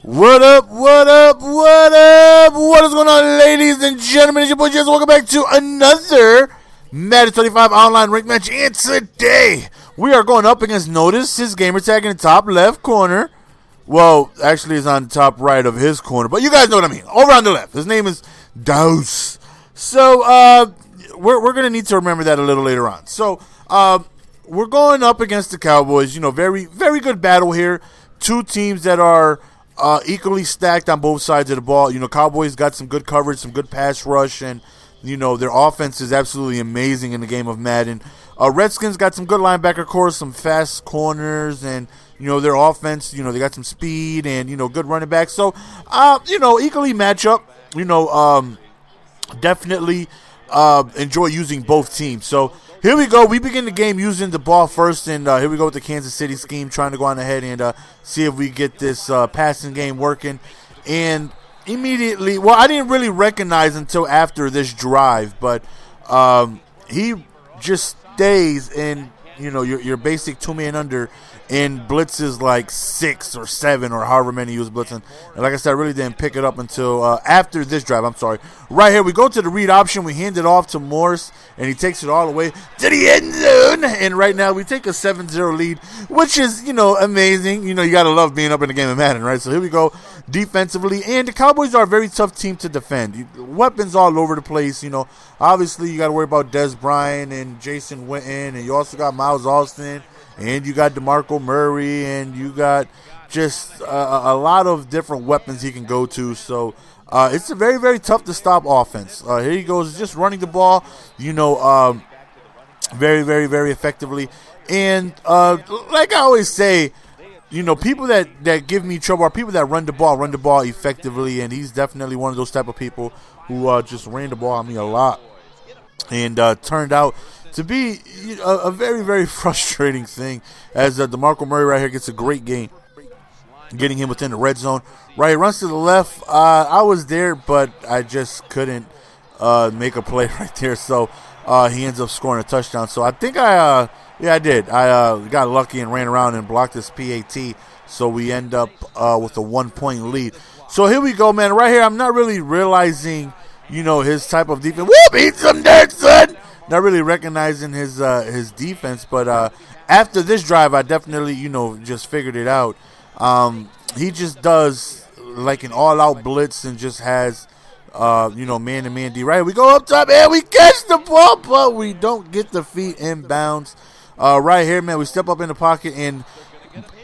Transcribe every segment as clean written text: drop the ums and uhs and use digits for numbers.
What up, what up, what up? What is going on, ladies and gentlemen? It's your boy Jess. Welcome back to another Madden 25 online ranked match. And today, we are going up against, notice his gamer tag in the top left corner. Well, actually, it's on the top right of his corner, but you guys know what I mean. Over on the left. His name is Dose. So, we're going to need to remember that a little later on. So, we're going up against the Cowboys. You know, very, very good battle here. Two teams that are equally stacked on both sides of the ball. You know, Cowboys got some good coverage, some good pass rush, and, you know, their offense is absolutely amazing in the game of Madden. Redskins got some good linebacker cores, some fast corners, and, you know, their offense, you know, they got some speed and, you know, good running backs. So, you know, equally matchup. You know, definitely enjoy using both teams. So, here we go. We begin the game using the ball first, and here we go with the Kansas City scheme, trying to go on ahead and see if we get this passing game working. And immediately, well, I didn't really recognize until after this drive, but he just stays in, you know, your basic two-man under and blitzes like 6 or 7 or however many he was blitzing. And like I said, I really didn't pick it up until after this drive. I'm sorry. Right here, we go to the read option. We hand it off to Morse, and he takes it all the way to the end zone. And right now, we take a 7-0 lead, which is, you know, amazing. You know, you got to love being up in the game of Madden, right? So here we go defensively. And the Cowboys are a very tough team to defend. Weapons all over the place. You know, obviously, you got to worry about Des Bryant and Jason Witten, and you also got Miles Austin. And you got DeMarco Murray, and you got just a lot of different weapons he can go to. So it's a very, very tough to stop offense. Here he goes, just running the ball, you know, very, very, very effectively. And like I always say, you know, people that give me trouble are people that run the ball effectively. And he's definitely one of those type of people who just ran the ball on me a lot. And turned out to be a very, very frustrating thing, as DeMarco Murray right here gets a great gain, getting him within the red zone. Right, he runs to the left. I was there, but I just couldn't make a play right there. So he ends up scoring a touchdown. So I think I did. I got lucky and ran around and blocked this PAT. So we end up with a 1-point lead. So here we go, man. Right here, I'm not really realizing, you know, his type of defense. Whoop, eat some dirt, son. Not really recognizing his defense, but after this drive, I definitely, you know, just figured it out. He just does like an all-out blitz and just has, you know, man-to-man D. Right, we go up top, and we catch the ball, but we don't get the feet inbounds. Right here, man, we step up in the pocket and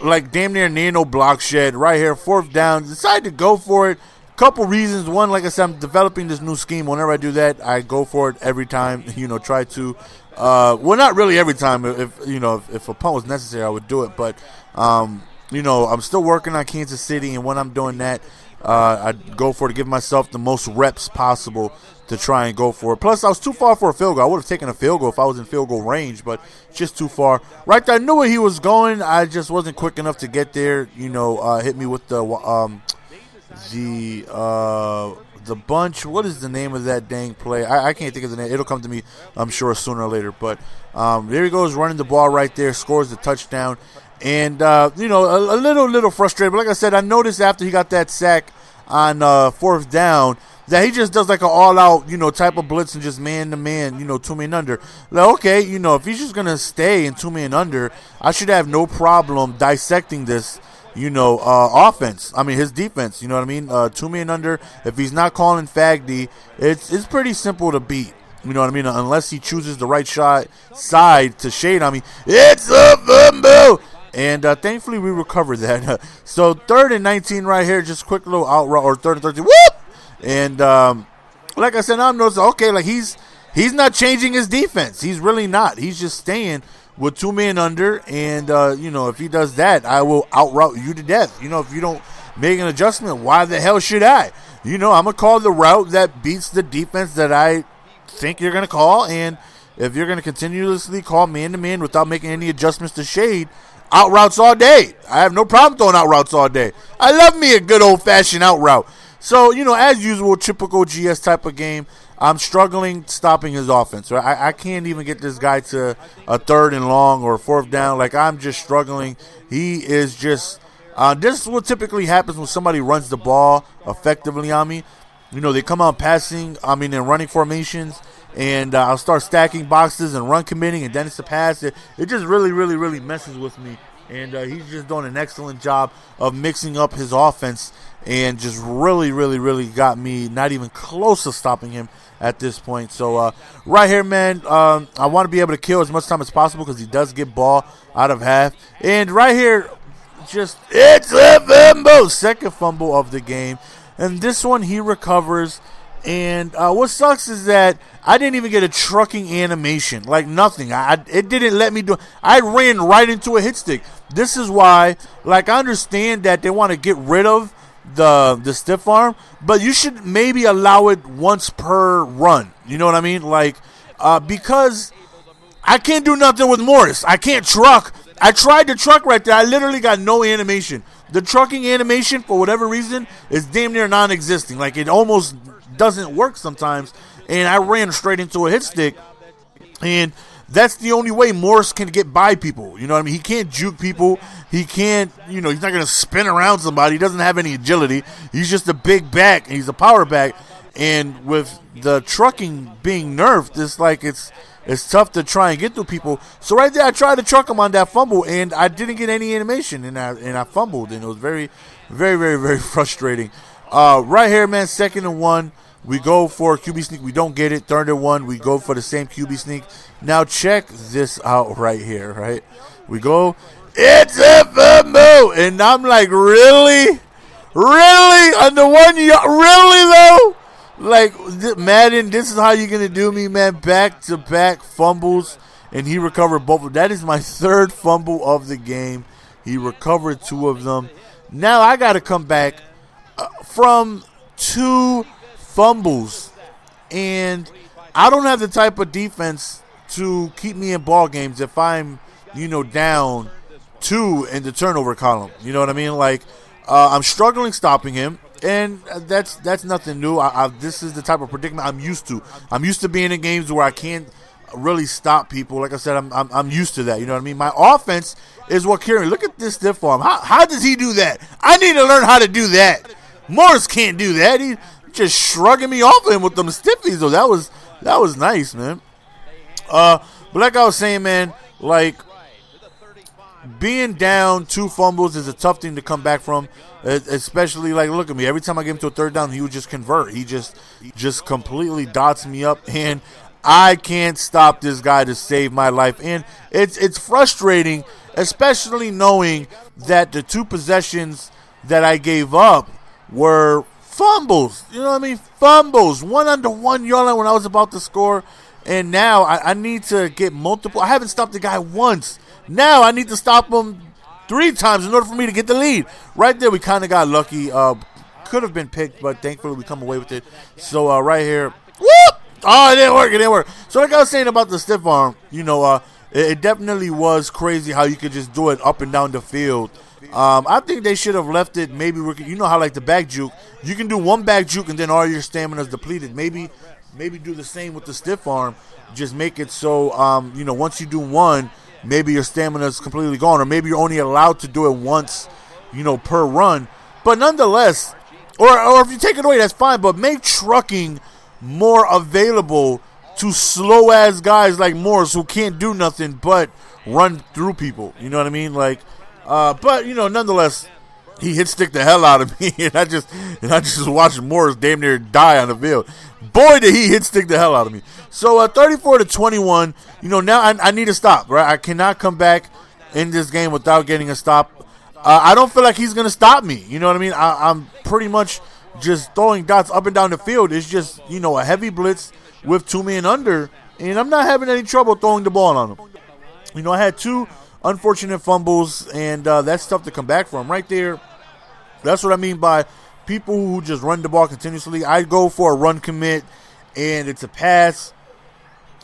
like damn near no block shed. Right here, 4th down, decided to go for it. Couple reasons. One, like I said, I'm developing this new scheme. Whenever I do that, I go for it every time. You know, try to, well, not really every time. If you know, if a punt was necessary, I would do it. But you know, I'm still working on Kansas City, and when I'm doing that, I go for it to give myself the most reps possible to try and go for it. Plus, I was too far for a field goal. I would have taken a field goal if I was in field goal range, but just too far. Right there, I knew where he was going. I just wasn't quick enough to get there. You know, hit me with the bunch. What is the name of that dang play? I can't think of the name. It'll come to me, I'm sure, sooner or later. But there he goes, running the ball right there, scores the touchdown. And, you know, a little frustrated. But like I said, I noticed after he got that sack on 4th down that he just does like an all-out, you know, type of blitz and just man-to-man, you know, two-man under. Like, okay, you know, if he's just going to stay in two-man under, I should have no problem dissecting this, you know, offense. I mean, his defense, you know what I mean? 2-man under. If he's not calling Fagdy, it's pretty simple to beat. You know what I mean? Unless he chooses the right side to shade on me. It's a fumble! And thankfully, we recovered that. So 3rd and 19 right here. Just quick little out route, or 3rd and 13. Whoop! And like I said, I'm noticing, okay, like he's not changing his defense. He's really not. He's just staying with 2-man under, and, you know, if he does that, I will outroute you to death. You know, if you don't make an adjustment, why the hell should I? You know, I'm going to call the route that beats the defense that I think you're going to call, and if you're going to continuously call man-to-man without making any adjustments to shade, out routes all day. I have no problem throwing out routes all day. I love me a good old-fashioned out route. So, you know, as usual, typical GS type of game, I'm struggling stopping his offense. Right? I can't even get this guy to a 3rd and long or 4th down. Like, I'm just struggling. He is just This is what typically happens when somebody runs the ball effectively on me. You know, they come out passing, in running formations, and I'll start stacking boxes and run committing, and then it's a pass. It just really, really, really messes with me. And he's just doing an excellent job of mixing up his offense and just really, really, really got me not even close to stopping him at this point. So right here, man, I want to be able to kill as much time as possible because he does get ball out of half. And right here, it's a fumble. Second fumble of the game. And this one he recovers. And what sucks is that I didn't even get a trucking animation, like nothing. It didn't let me do it. I ran right into a hit stick. This is why, like, I understand that they want to get rid of the stiff arm, but you should maybe allow it once per run. You know what I mean? Like, because I can't do nothing with Morris. I can't truck. I tried to truck right there. I literally got no animation. The trucking animation, for whatever reason, is damn near non-existing. Like, it almost doesn't work sometimes, and I ran straight into a hit stick, and that's the only way Morris can get by people. You know what I mean? He can't juke people. He can't, he's not going to spin around somebody. He doesn't have any agility. He's just a big back. He's a power back, and with the trucking being nerfed, it's like it's tough to try and get through people. So right there, I tried to truck him on that fumble, and I didn't get any animation, and I fumbled, and it was very, very, very, very frustrating. Right here, man, 2nd and 1. We go for a QB sneak. We don't get it. 3rd and 1. We go for the same QB sneak. Now check this out right here, right? We go, it's a fumble. And I'm like, really? Really? On the 1 yard? Really, though? Like, Madden, this is how you're going to do me, man. Back-to-back fumbles. And he recovered both of them. That is my 3rd fumble of the game. He recovered 2 of them. Now I got to come back from 2 fumbles, and I don't have the type of defense to keep me in ball games if I'm, down 2 in the turnover column. You know what I mean? Like, I'm struggling stopping him, and that's nothing new. This is the type of predicament I'm used to. I'm used to being in games where I can't really stop people. Like I said, I'm used to that. You know what I mean? My offense is what carries me. Look at this stiff arm. How does he do that? I need to learn how to do that. Morris can't do that. He just shrugging me off of him with them stiffies, though. That was nice, man. But like I was saying, man, like, being down 2 fumbles is a tough thing to come back from, especially, like, look at me. Every time I get him to a 3rd down, he would just convert. He just completely dots me up, and I can't stop this guy to save my life. And it's frustrating, especially knowing that the 2 possessions that I gave up were fumbles. You know what I mean? Fumbles. 1 on the 1 yard line when I was about to score. And now I need to get multiple. I haven't stopped the guy once. Now I need to stop him 3 times in order for me to get the lead. Right there, we kind of got lucky. Could have been picked, but thankfully we come away with it. So right here. Whoop! Oh, it didn't work. So like I was saying about the stiff arm, it definitely was crazy how you could just do it up and down the field. I think they should have left it. Maybe how like the back juke, you can do 1 back juke and then all your stamina is depleted. Maybe do the same with the stiff arm. Just make it so once you do 1, maybe your stamina is completely gone, or maybe you're only allowed to do it once, per run. But nonetheless, or if you take it away, that's fine. But make trucking more available to slow ass guys like Morris who can't do nothing but run through people. You know what I mean? Like. But nonetheless, he hit stick the hell out of me, and I just watched Morris damn near die on the field. Boy, did he hit stick the hell out of me. So 34-21. Now I need to stop. Right, I cannot come back in this game without getting a stop. I don't feel like he's gonna stop me. You know what I mean? I'm pretty much just throwing dots up and down the field. It's just a heavy blitz with 2 men under, and I'm not having any trouble throwing the ball on him. I had 2 unfortunate fumbles, and that's tough to come back from. Right there, that's what I mean by people who just run the ball continuously. I go for a run commit, and it's a pass.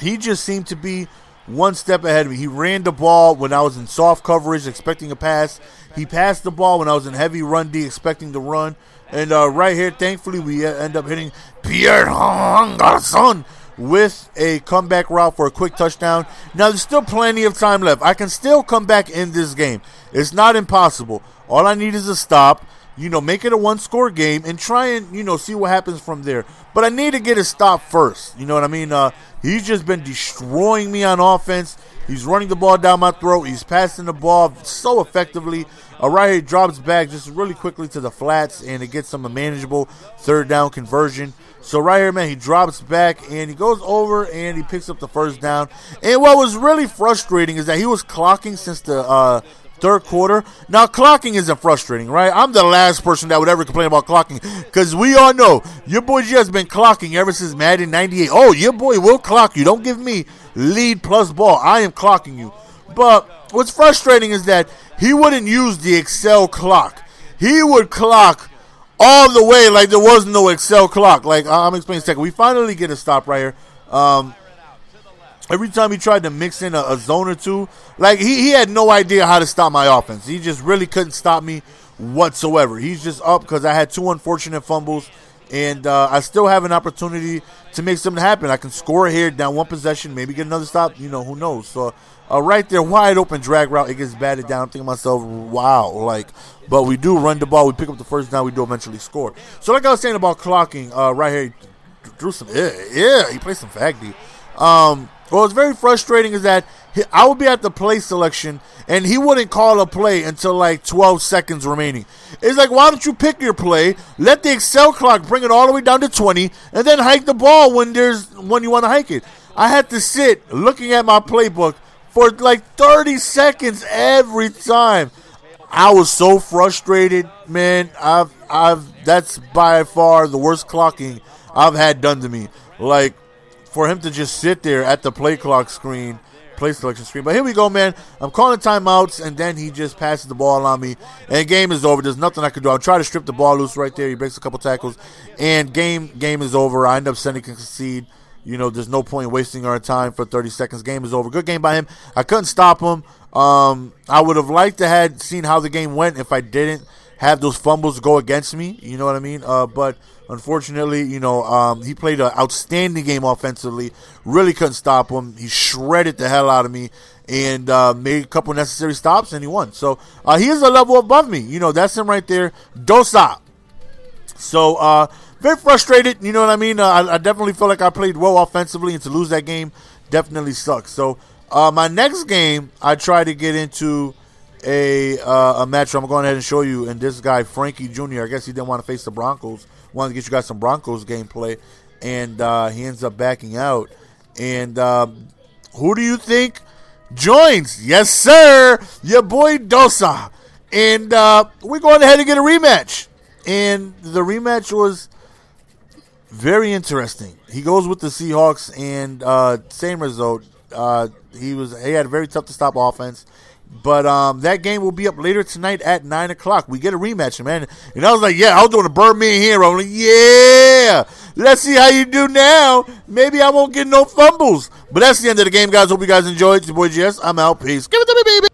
He just seemed to be 1 step ahead of me. He ran the ball when I was in soft coverage, expecting a pass. He passed the ball when I was in heavy run D, expecting the run. And right here, thankfully, we end up hitting Pierre Garçon with a comeback route for a quick touchdown. Now, there's still plenty of time left. I can still come back in this game. It's not impossible. All I need is a stop, make it a one-score game and try and, see what happens from there. But I need to get a stop first. You know what I mean? He's just been destroying me on offense. He's running the ball down my throat. He's passing the ball so effectively. Right here, he drops back just really quickly to the flats, and it gets him a manageable third down conversion. So right here, man, he drops back, and he goes over, and he picks up the first down. And what was really frustrating is that he was clocking since the third quarter. Now, clocking isn't frustrating, right? I'm the last person that would ever complain about clocking, because we all know your boy G has been clocking ever since Madden 98. Oh, your boy will clock you. Don't give me lead plus ball. I am clocking you. But what's frustrating is that he wouldn't use the Excel clock. He would clock all the way like there was no Excel clock. Like, I'm explaining in a second. We finally get a stop right here. Every time he tried to mix in a zone or two, like he had no idea how to stop my offense. He just really couldn't stop me whatsoever. He's just up because I had 2 unfortunate fumbles, and I still have an opportunity to make something happen. I can score here, down 1 possession, maybe get another stop. Who knows? So right there, wide open drag route. It gets batted down. I'm thinking to myself, wow, but we do run the ball. We pick up the first down. We do eventually score. So like I was saying about clocking, right here, he drew some, he played some fag D. What's very frustrating is that I would be at the play selection, and he wouldn't call a play until like 12 seconds remaining. It's like, why don't you pick your play, let the Excel clock bring it all the way down to 20, and then hike the ball when you want to hike it. I had to sit looking at my playbook for like 30 seconds every time. I was so frustrated, man. That's by far the worst clocking I've had done to me. Like, for him to just sit there at the play selection screen. But here we go, man. I'm calling timeouts, and then he just passes the ball on me, and game is over. There's nothing I can do. I'll try to strip the ball loose right there. He breaks a couple tackles, and game is over. I end up sending a concede. There's no point in wasting our time for 30 seconds. Game is over. Good game by him. I couldn't stop him. I would have liked to have seen how the game went if I didn't have those fumbles go against me. You know what I mean? But unfortunately, he played an outstanding game offensively. Really couldn't stop him. He shredded the hell out of me and made a couple necessary stops, and he won. So he is a level above me. That's him right there. Dosa. So very frustrated. You know what I mean? I definitely feel like I played well offensively, and to lose that game definitely sucks. So my next game, I try to get into a match I'm going ahead and show you, and this guy Frankie Jr., I guess he didn't want to face the Broncos, wanted to get you guys some Broncos gameplay, and he ends up backing out. And who do you think joins? Yes, sir, your boy Dosa. And we're going ahead and get a rematch, and the rematch was very interesting. He goes with the Seahawks, and same result. He had a very tough to stop offense. But that game will be up later tonight at 9 o'clock. We get a rematch, man. And I was like, yeah, I was doing a Birdman here. I'm like, yeah, let's see how you do now. Maybe I won't get no fumbles. But that's the end of the game, guys. Hope you guys enjoyed. It's your boy GS. I'm out. Peace. Give it to me, baby.